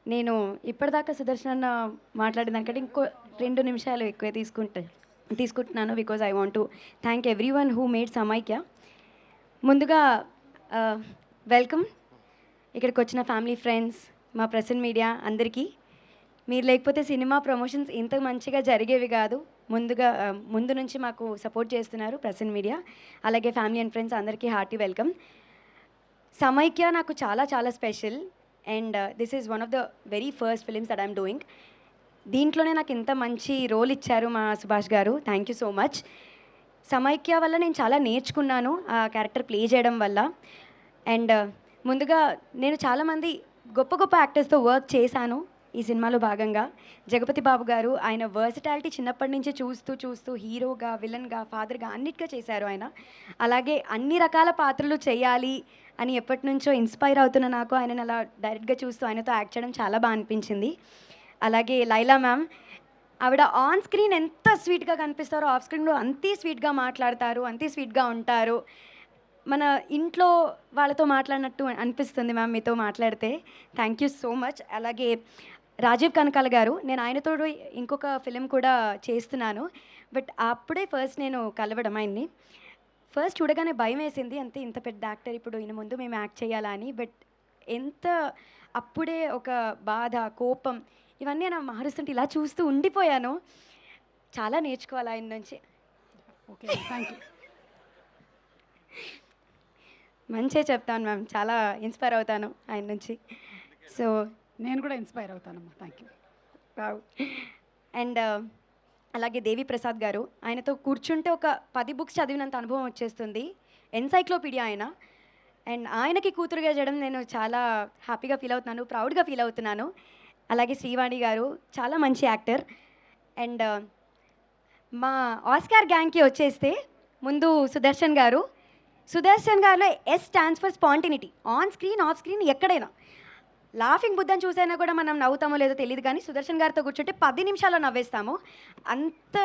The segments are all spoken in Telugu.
నేను ఇప్పటిదాకా సుదర్శన్ అన్న మాట్లాడిన దానికంటే ఇంకో 2 నిమిషాలు ఎక్కువే తీసుకుంటున్నాను. Because I want to thank everyone who made సమైక్య. ముందుగా వెల్కమ్ ఇక్కడికి వచ్చిన ఫ్యామిలీ, ఫ్రెండ్స్, మా ప్రెసెంట్ మీడియా అందరికీ. మీరు లేకపోతే సినిమా ప్రమోషన్స్ ఇంత మంచిగా జరిగేవి కాదు. ముందు నుంచి మాకు సపోర్ట్ చేస్తున్నారు ప్రెసెంట్ మీడియా, అలాగే ఫ్యామిలీ అండ్ ఫ్రెండ్స్ అందరికీ హార్టీ వెల్కమ్. సమైక్య నాకు చాలా చాలా special and this is one of the very first films that I'm doing. దీంట్లోనే నాకు ఇంత మంచి రోల్ ఇచ్చారు మా సుభాష్ గారు. Thank you so much. సమైక్య వల్ల నేను చాలా నేర్చుకున్నాను ఆ క్యారెక్టర్ ప్లే చేయడం వల్ల. అండ్ ముందుగా నేను చాలామంది గొప్ప గొప్ప యాక్టర్స్తో వర్క్ చేశాను ఈ సినిమాలో భాగంగా. జగపతి బాబు గారు ఆయన వర్సిటాలిటీ చిన్నప్పటి నుంచి చూస్తూ హీరోగా, విలన్గా, ఫాదర్గా అన్నిటిగా చేశారు ఆయన. అలాగే అన్ని రకాల పాత్రలు చేయాలి అని ఎప్పటి నుంచో ఇన్స్పైర్ అవుతున్న నాకు ఆయనను అలా డైరెక్ట్గా చూస్తూ ఆయనతో యాక్ట్ చేయడం చాలా బాగా అనిపించింది. అలాగే లైలా మ్యామ్, ఆవిడ ఆన్ స్క్రీన్ ఎంత స్వీట్గా కనిపిస్తారో ఆఫ్ స్క్రీన్లో అంతే స్వీట్గా మాట్లాడతారు, అంతే స్వీట్గా ఉంటారు. మన ఇంట్లో వాళ్ళతో మాట్లాడినట్టు అనిపిస్తుంది మ్యామ్ మీతో మాట్లాడితే. Thank you so much. అలాగే రాజీవ్ కనకాల గారు, నేను ఆయనతో ఇంకొక ఫిలిం కూడా చేస్తున్నాను. బట్ అప్పుడే ఫస్ట్ నేను కలవడం ఆయన్ని. ఫస్ట్ చూడగానే భయం వేసింది, అంతే ఇంత పెద్ద యాక్టర్ ఇప్పుడు ఈయన ముందు మేము యాక్ట్ చేయాలా అని. బట్ ఎంత అప్పుడే ఒక బాధ, కోపం ఇవన్నీ నా మారుస్తుంటే ఇలా చూస్తూ ఉండిపోయాను. చాలా నేర్చుకోవాలి ఆయన నుంచి. Okay, thank you. మంచిగా చెప్తాను మ్యామ్, చాలా ఇన్స్పైర్ అవుతాను ఆయన నుంచి. సో నేను కూడా ఇన్స్పైర్ అవుతానమ్మా. Thank you. వావ్. అండ్ అలాగే దేవి ప్రసాద్ గారు, ఆయనతో కూర్చుంటే ఒక 10 బుక్స్ చదివినంత అనుభవం వచ్చేస్తుంది. ఎన్సైక్లోపీడియా ఆయన. అండ్ ఆయనకి కూతురుగా చేయడం నేను చాలా హ్యాపీగా ఫీల్ అవుతున్నాను, ప్రౌడ్గా ఫీల్ అవుతున్నాను. అలాగే శ్రీవాణి గారు చాలా మంచి యాక్టర్. అండ్ మా ఆస్కార్ గ్యాంగ్కి వచ్చేస్తే ముందు సుదర్శన్ గారు. సుదర్శన్ గారిలో yes stands for spontaneity. On screen, off screen, ఎక్కడైనా లాఫింగ్ బుద్ధని చూసైనా కూడా మనం నవ్వుతామో లేదో తెలియదు, కానీ సుదర్శన్ గారితో కూర్చుంటే 10 నిమిషాల్లో నవ్వేస్తాము. అంత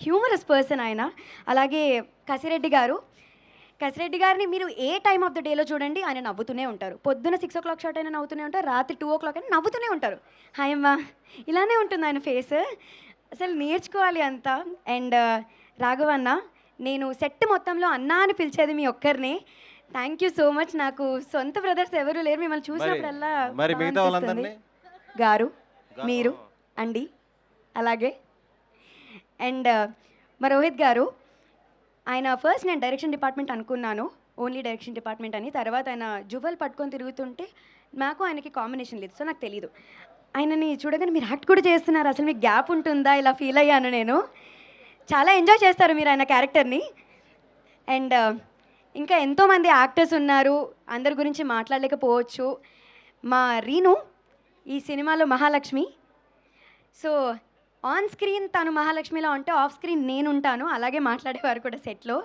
హ్యూమరస్ పర్సన్ ఆయన. అలాగే కసిరెడ్డి గారిని మీరు ఏ టైమ్ ఆఫ్ ద డేలో చూడండి ఆయన నవ్వుతూనే ఉంటారు. పొద్దున 6 o'clock షాట్ అయినా నవ్వుతూనే ఉంటారు, రాత్రి 2 o'clock అయినా నవ్వుతూనే ఉంటారు. హాయ్ అమ్మా, ఇలానే ఉంటుంది ఆయన ఫేస్. అసలు నేర్చుకోవాలి అంతా. అండ్ రాఘవన్న, నేను సెట్ మొత్తంలో అన్నా అని పిలిచేది మీ ఒక్కరిని. Thank you so much. నాకు సొంత బ్రదర్స్ ఎవరు లేరు, మిమ్మల్ని చూసినప్పుడల్లా మరి బాగా మిగతా అనిపిస్తుంది. వాళ్ళందరినీ గారు, మీరు, అండి, అలాగే అండ్ మా రోహిత్ గారు, ఆయన ఫస్ట్ నేను డైరెక్షన్ డిపార్ట్మెంట్ అనుకున్నాను, ఓన్లీ డైరెక్షన్ డిపార్ట్మెంట్ అని. తర్వాత ఆయన జువల్ పట్టుకొని తిరుగుతుంటే నాకు ఆయనకి కాంబినేషన్ లేదు, సో నాకు తెలీదు. ఆయనని చూడగానే మీరు యాక్ట్ కూడా చేస్తున్నారు, అసలు మీకు గ్యాప్ ఉంటుందా, ఇలా ఫీల్ అయ్యాను నేను. చాలా ఎంజాయ్ చేస్తారు మీరు ఆయన క్యారెక్టర్ని. అండ్ ఇంకా ఎంతోమంది యాక్టర్స్ ఉన్నారు, అందరి గురించి మాట్లాడలేకపోవచ్చు. మా రీను ఈ సినిమాలో మహాలక్ష్మి. సో ఆన్ స్క్రీన్ తను మహాలక్ష్మిలో ఉంటే ఆఫ్ స్క్రీన్ నేను ఉంటాను, అలాగే మాట్లాడేవారు కూడా సెట్లో.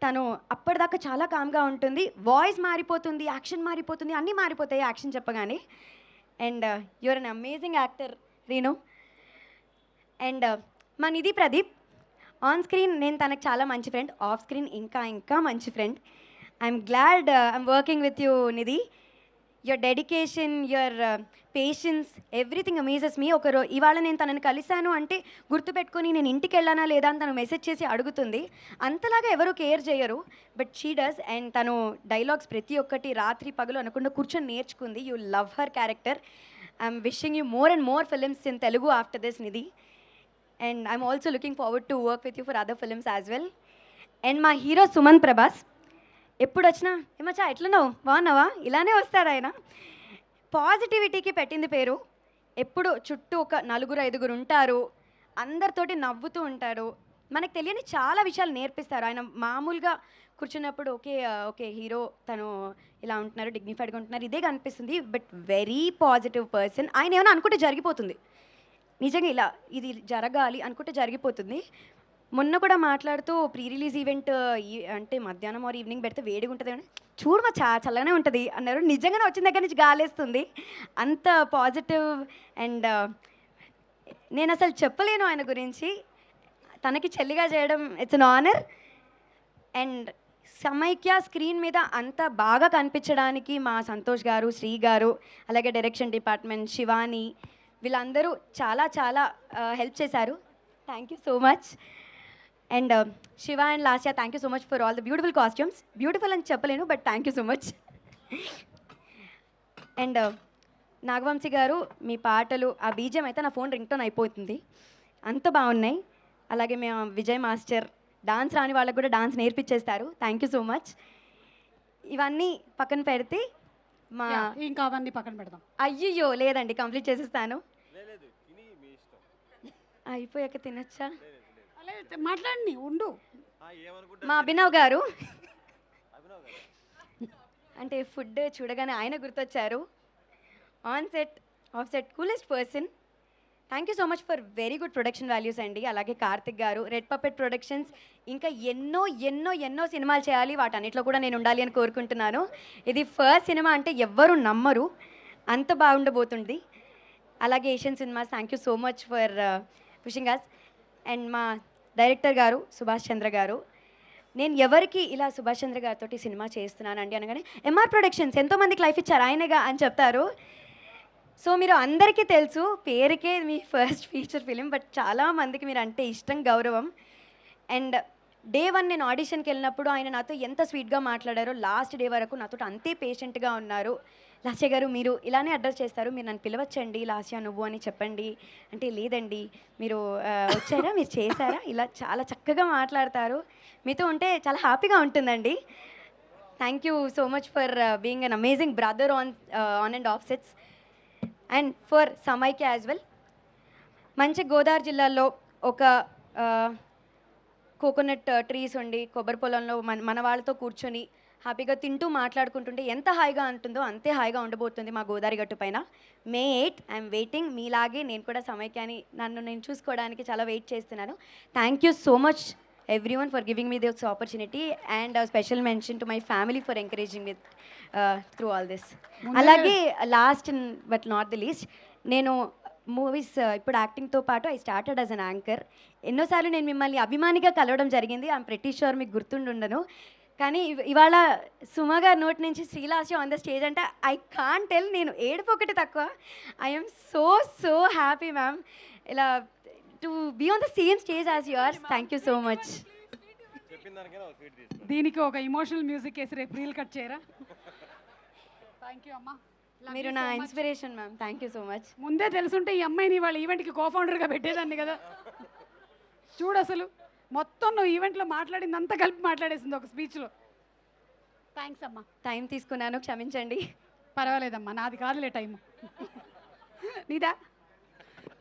తను అప్పటిదాకా చాలా కామ్గా ఉంటుంది, వాయిస్ మారిపోతుంది, యాక్షన్ మారిపోతుంది, అన్నీ మారిపోతాయి యాక్షన్ చెప్పగానే. And your an amazing actor Reenu. And మా నిధి ప్రదీప్, ఆన్ స్క్రీన్ నేను తనకు చాలా మంచి ఫ్రెండ్, ఆఫ్ స్క్రీన్ ఇంకా ఇంకా మంచి friend. I'm glad I'm working with you Nidhi. Your dedication, your patience, everything amazes me. ఇవాళ నేను తనని కలిశాను అంటే గుర్తుపెట్టుకొని నేను ఇంటికి వెళ్ళానా లేదా అని తను మెసేజ్ చేసి అడుగుతుంది. అంతలాగా ఎవరు కేర్ చేయరు, బట్ షీ డస్. అండ్ తను డైలాగ్స్ ప్రతి ఒక్కటి రాత్రి పగలు అనకుండా కూర్చొని నేర్చుకుంది. You love her character. I'm wishing you more and more films in Telugu after this Nidhi. And I'm also looking forward to work with you for other films as well. And మా హీరో సుమన్ ప్రభాస్, ఎప్పుడు వచ్చినా ఏమచ్చా ఎట్లున్నావు, బాగున్నావా, ఇలానే వస్తాడు ఆయన. పాజిటివిటీకి పెట్టింది పేరు. ఎప్పుడు చుట్టూ ఒక 4-5 ఉంటారు, అందరితోటి నవ్వుతూ ఉంటారు, మనకు తెలియని చాలా విషయాలు నేర్పిస్తారు. ఆయన మామూలుగా కూర్చున్నప్పుడు ఓకే హీరో తను ఇలా ఉంటున్నారు, డిగ్నిఫైడ్గా ఉంటున్నారు, ఇదే కనిపిస్తుంది. But very positive person. ఆయన ఏమైనా అనుకుంటే జరిగిపోతుంది, నిజంగా ఇలా ఇది జరగాలి అనుకుంటే జరిగిపోతుంది. మొన్న కూడా మాట్లాడుతూ ప్రీ రిలీజ్ ఈవెంట్ అంటే మధ్యాహ్నం ఆర్ ఈవినింగ్ పెడితే వేడిగా ఉంటుంది అని, చూడమా చల్లగానే ఉంటుంది అన్నారు. నిజంగానే వచ్చిన దగ్గర నుంచి గాలేస్తుంది, అంత పాజిటివ్. అండ్ నేను అసలు చెప్పలేను ఆయన గురించి. తనకి చెల్లిగా చేయడం ఇట్స్ అన్ ఆనర్. అండ్ సమైక్య స్క్రీన్ మీద అంత బాగా కనిపించడానికి మా సంతోష్ గారు, శ్రీ గారు, అలాగే డైరెక్షన్ డిపార్ట్మెంట్ శివాని వీళ్ళందరూ చాలా చాలా హెల్ప్ చేశారు. Thank you so much. And Shiva and Lasya, thank you so much for all the beautiful costumes. Beautiful అని చెప్పలేను, but thank you so much. And Nagavamsi గారు, మీ పాటలు ఆ బీజం అయితే నా ఫోన్ రింగ్ టోన్ అయిపోతుంది, అంత బాగున్నాయి. అలాగే మేము విజయ్ మాస్టర్ డాన్స్ రాని వాళ్ళకు కూడా డాన్స్ నేర్పించేస్తారు. Thank you so much. ఇవన్నీ పక్కన పెడితే మా ఇంకా అవన్నీ పక్కన పెడదాం. అయ్యయ్యో లేదండి, కంప్లీట్ చేసేస్తాను. అయిపోయాక తినచ్చా? మాట్లాడండి, ఉండు. మా అభినవ్ గారు అంటే ఫుడ్ చూడగానే ఆయన గుర్తొచ్చారు. On set off set coolest person. Thank you so much for very good production values అండి. అలాగే కార్తిక్ గారు, రెడ్ పపెట్ ప్రొడక్షన్స్, ఇంకా ఎన్నో ఎన్నో ఎన్నో సినిమాలు చేయాలి, వాటన్నిటిలో కూడా నేను ఉండాలి అని కోరుకుంటున్నాను. ఇది ఫస్ట్ సినిమా అంటే ఎవ్వరు నమ్మరు, అంత బాగుండబోతుంది. అలాగే Asian Cinemas, thank you so much for pushing us. And మా డైరెక్టర్ గారు సుభాష్ చంద్ర గారు, నేను ఎవరికి ఇలా సుభాష్ చంద్ర గారితో సినిమా చేస్తున్నానండి అనగానే ఎంఆర్ ప్రొడక్షన్స్ ఎంతోమందికి లైఫ్ ఇచ్చారు ఆయనగా అని చెప్తారు. సో మీరు అందరికీ తెలుసు, పేరుకే మీ ఫస్ట్ ఫీచర్ ఫిలిం, బట్ చాలామందికి మీరు అంటే ఇష్టం, గౌరవం. అండ్ డే 1 నేను ఆడిషన్కి వెళ్ళినప్పుడు ఆయన నాతో ఎంత స్వీట్గా మాట్లాడారో, లాస్ట్ డే వరకు నాతో అంతే పేషెంట్గా ఉన్నారు. లాస్య గారు మీరు ఇలానే అడ్రస్ చేస్తారు, మీరు నన్ను పిలవచ్చండి లాస్య నువ్వు అని చెప్పండి అంటే, లేదండి మీరు వచ్చారా, మీరు చేశారా, ఇలా చాలా చక్కగా మాట్లాడతారు. మీతో ఉంటే చాలా హ్యాపీగా ఉంటుందండి. Thank you so much for being an amazing brother on and of sets. And for సమైక్య యాజ్ వెల్. మంచి గోదావరి జిల్లాలో ఒక కోకోనట్ ట్రీస్ ఉండి కొబ్బరి పొలంలో మన వాళ్ళతో కూర్చొని హ్యాపీగా తింటూ మాట్లాడుకుంటుంటే ఎంత హాయిగా ఉంటుందో అంతే హాయిగా ఉండబోతుంది మా గోదావరి గట్టు పైన. May 8 I'm waiting. మీలాగే నేను కూడా సమైక్యాని నన్ను నేను చూసుకోవడానికి చాలా వెయిట్ చేస్తున్నాను. Thank you so much everyone for giving me this opportunity, and a special mention to my family for encouraging me through all this. అలాగే last but not the least, నేను మూవీస్ ఇప్పుడు యాక్టింగ్తో పాటు I started as an anchor. ఎన్నోసార్లు నేను మిమ్మల్ని అభిమానిగా కలవడం జరిగింది, ఐఎమ్ ప్రెటీ షూర్ మీకు గుర్తుండుండను. కానీ ఇవాళ సుమ గారి నోటి నుంచి శ్రీలాస్య ఆన్ ద స్టేజ్ అంటే ఐ కాంట్ టెల్, నేను ఏడుపు ఒకటి తక్కువ. I'm so so happy ma'am, ఇలా to be on the same stage as yours. Thank you so much. దీనికి ఒక ఇమోషనల్ మ్యూజిక్ వేసి రేపు రీల్ కట్ చేయరా? థ్యాంక్ యూ అమ్మా, మీరు నా inspiration ma'am. Thank you so much. ముందే తెలుసుంటే ఈ అమ్మాయిని వాళ్ళ ఈవెంట్కి కోఫౌండర్గా పెట్టేదాన్ని కదా. చూడు అసలు మొత్తం నువ్వు ఈవెంట్లో మాట్లాడిందంతా కలిపి మాట్లాడేసింది ఒక స్పీచ్లో. థ్యాంక్స్ అమ్మా. టైం తీసుకున్నాను, క్షమించండి. పర్వాలేదమ్మా, నాది కాదులే టైము, నీదా.